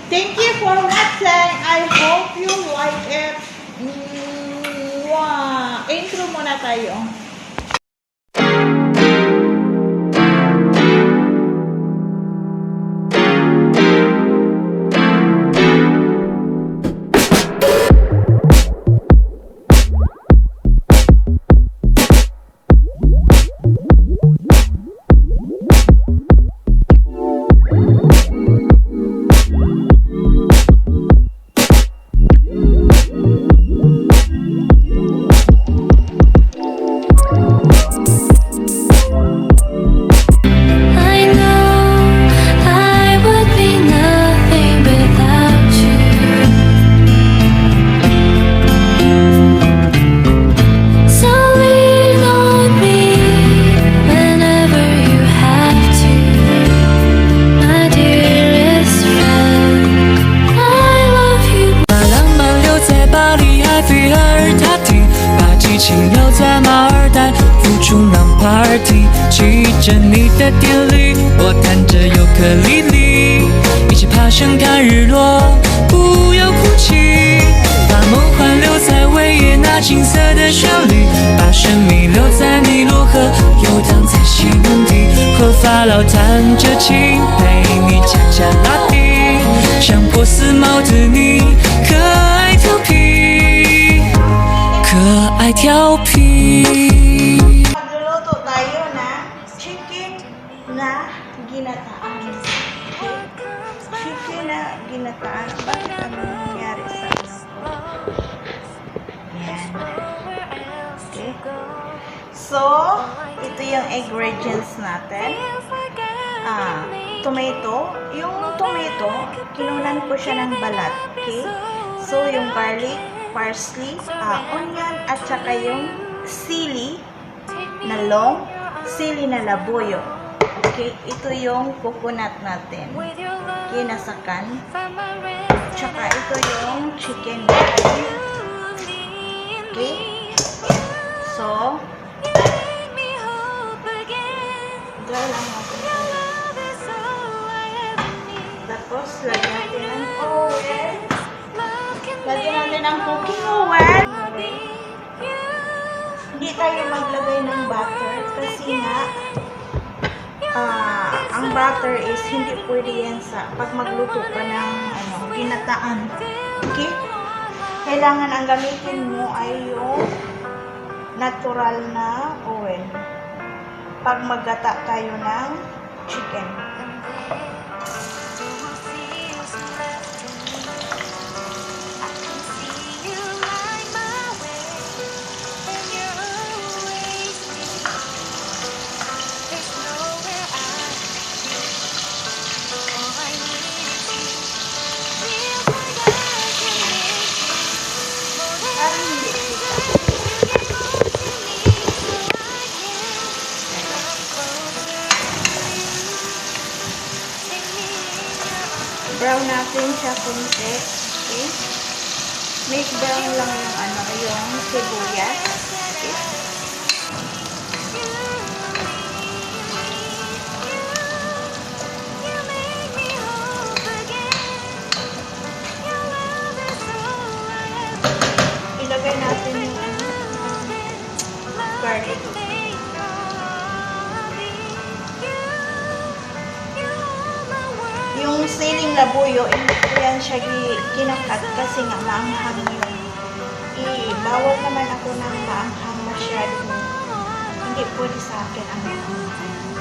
Thank you for watching. I hope you like it. Wow. Intro muna tayo. Party， 骑着你的电驴，我弹着尤克里里，一起爬山看日落，不要哭泣，把梦幻留在维也纳金色的旋律，把生命留在尼罗河，游荡在西蒙蒂，和法老弹着琴，陪你恰恰拉丁，像波斯猫的你，可爱调皮，可爱调皮。Na ginataan. Chicken na ginataan. Bakit ano nangyari sa yan. Okay. So, ito yung ingredients natin. Tomato. Yung tomato, kinunan ko siya ng balat. Okay? So, yung garlic, parsley, onion, at saka yung sili na long, sili na labuyo. Okay, ito yung coconut natin. Kinasakan. Tsaka ito yung chicken natin. Okay. So, dry lang natin. Tapos, lagyan natin ng oil. Lagyan natin ng cooking oil. Hindi tayo maglagay ng butter kasi nga ang butter is hindi pwede yan sa pag magluto ka ng ginataan. Okay? Kailangan ang gamitin mo ay yung natural na oil pag maggata tayo ng chicken. Brown natin siya kunti. Okay? Make brown lang yung sibuyas. Okay? Ilagay natin yung garlic. Yung siling labuyo, hindi ko yan siya kinakat kasi nga maanghang yun. Bawal naman ako ng maanghang masyado. Hindi pwede sa akin ang maanghang.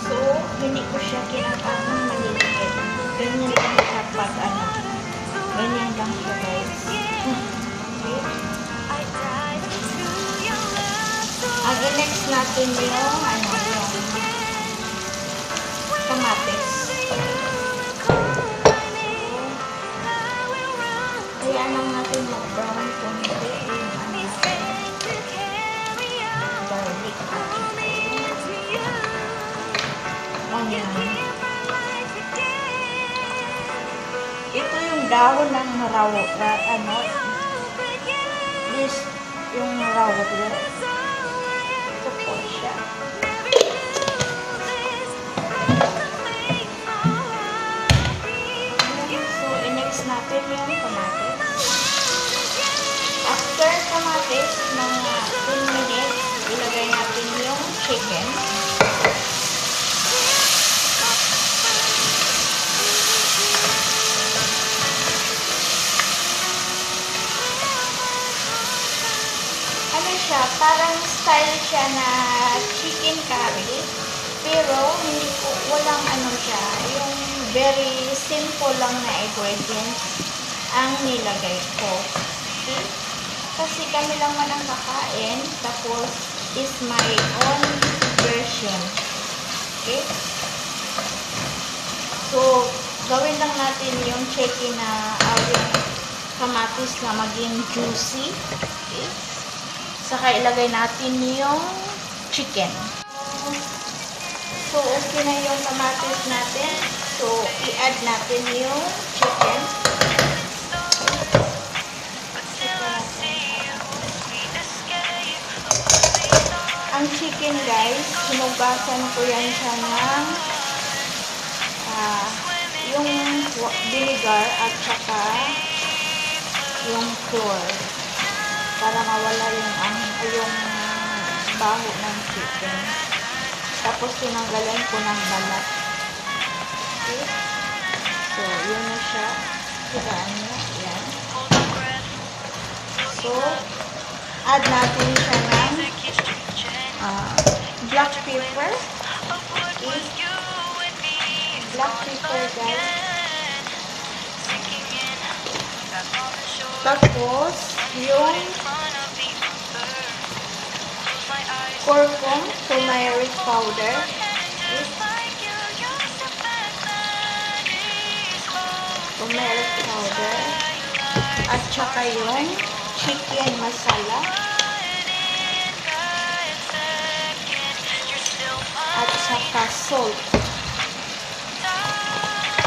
So, hindi ko siya kinakat ng maliliit. Ganyan lang siya pag ganyan lang siya guys. Okay. Ang next natin yung kamatis. Kaya lang natin mag-brown konti yung garlic at onion. Ito yung dahon ng raw, this yung raw, ito po siya. parang style siya na chicken curry. Pero hindi ko, walang ano siya, yung very simple lang na ingredients ang nilagay ko. Okay? Kasi kami lang man ang kakain, tapos is my own version. Okay? So, gawin lang natin yung chicken na yung kamatis na maging juicy. Okay? Saka ilagay natin yung chicken. So, okay na yung kamatis natin. So, i-add natin yung chicken. Ang chicken, guys, hinugasan ko yan siya ng yung vinegar at saka yung flour para mawala yung baho ng chicken. Tapos tinanggalan ko ng balat. Okay? So, yun na siya. Kitaan nyo. Yan. So, add natin siya ng black pepper. Okay? Black pepper, guys. Tapos, yung curcum, turmeric powder. Okay? Turmeric powder. At saka yung chicken masala. At saka salt.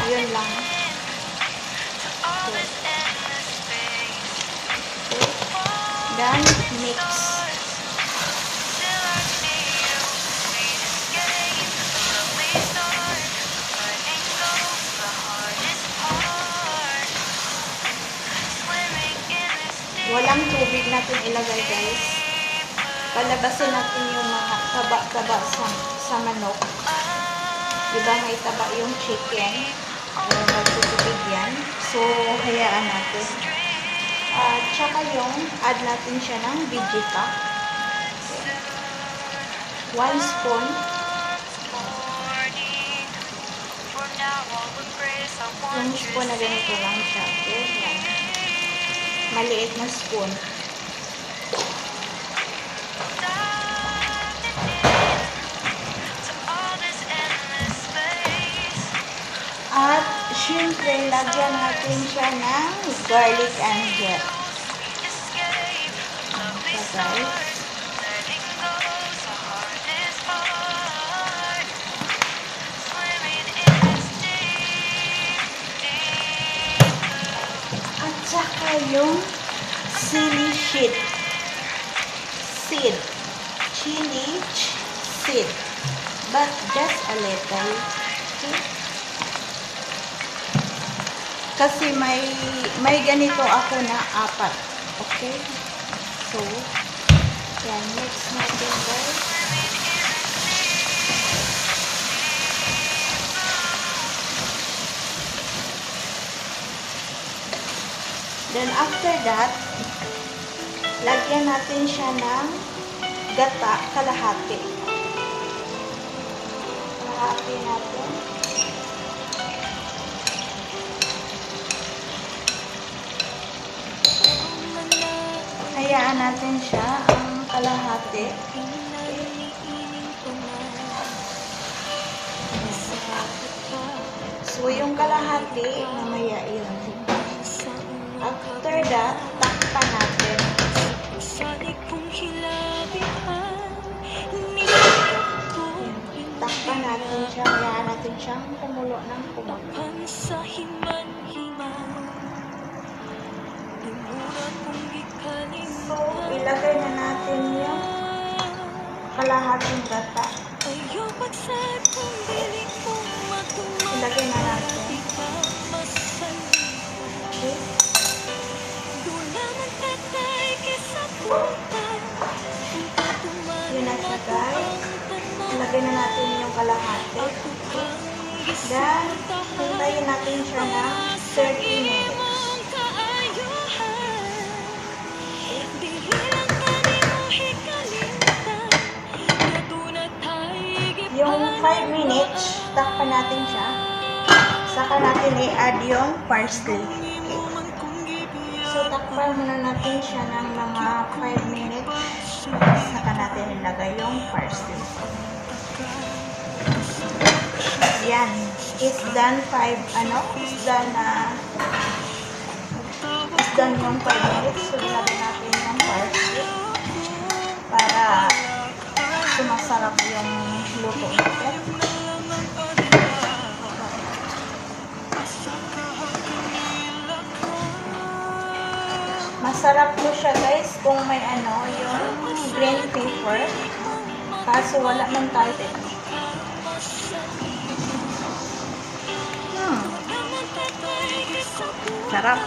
Yun lang. Okay. Then, mix. Walang tubig natin ilagay, guys. Palabasin natin yung mga taba-taba sa manok. Diba may taba yung chicken? Magtutubig yan. So, hayaan natin. Tsaka yung add natin siya ng vegeta. 1 spoon. 1 spoon na ganito lang siya. Okay? Yan. Maliit na spoon. At syempre, lagyan natin siya ng garlic and herb. Guys. At saka yung chili seed. Chili seed. But just a little. Okay? Kasi may ganito ako na 4. Okay? So, yan. Mix natin, guys. Then, after that, lagyan natin siya ng gata, kalahati. Kalahati natin. Hayaan natin siya ang kalahati. So, yung kalahati, mamaya yun. After that, takpan natin. Takpan natin siya. Hayaan natin siyang kumulo ng kumulo. So, ilagay na natin yung kalahating gata. Ilagay na natin. Okay. Yun na siya, guys. Ilagay na natin yung kalahati. Then, hintayin natin siya na 30 minutes. takpan natin siya. Saka natin i-add yung parsley. Okay. So, takpan muna natin siya ng mga 5 minutes. Saka natin ilagay yung parsley. Yan. It's done yung 5 minutes. So, ilagay natin yung parsley para sumasarap yung luto natin. Masarap po siya guys kung may yung green pepper. Kaso wala man tayo dito. Sarap.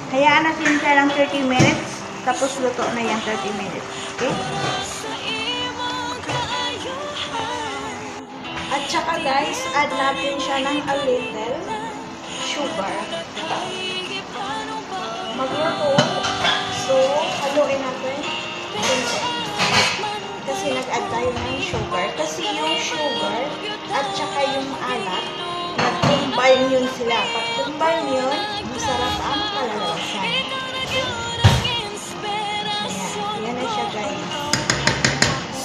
Hayaan natin siya ng 30 minutes. Tapos luto na yan 30 minutes. Okay? At saka guys, add natin siya ng a little sugar. Magluto. So, haluin natin. Kasi nag-add tayo ng sugar. Kasi yung sugar at saka yung alat, nag-combine yun sila. Pag combine yun, masarap ang kalalasan. Ayan. Yan na siya guys.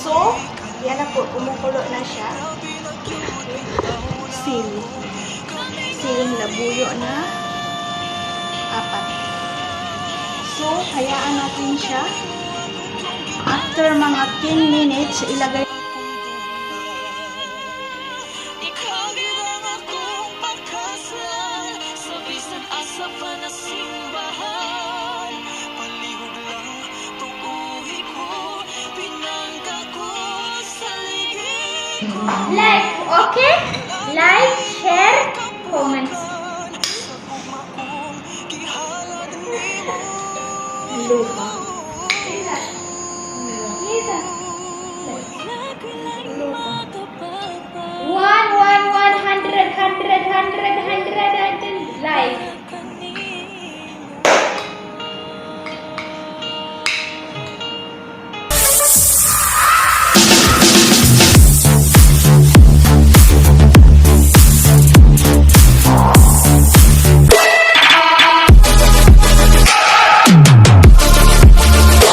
So, yan na po. Kumukulo na siya. Siling labuyo na 4. So, hayaan natin siya. After mga 10 minutes, ilagay like, okay? Like, share, comments. lupa.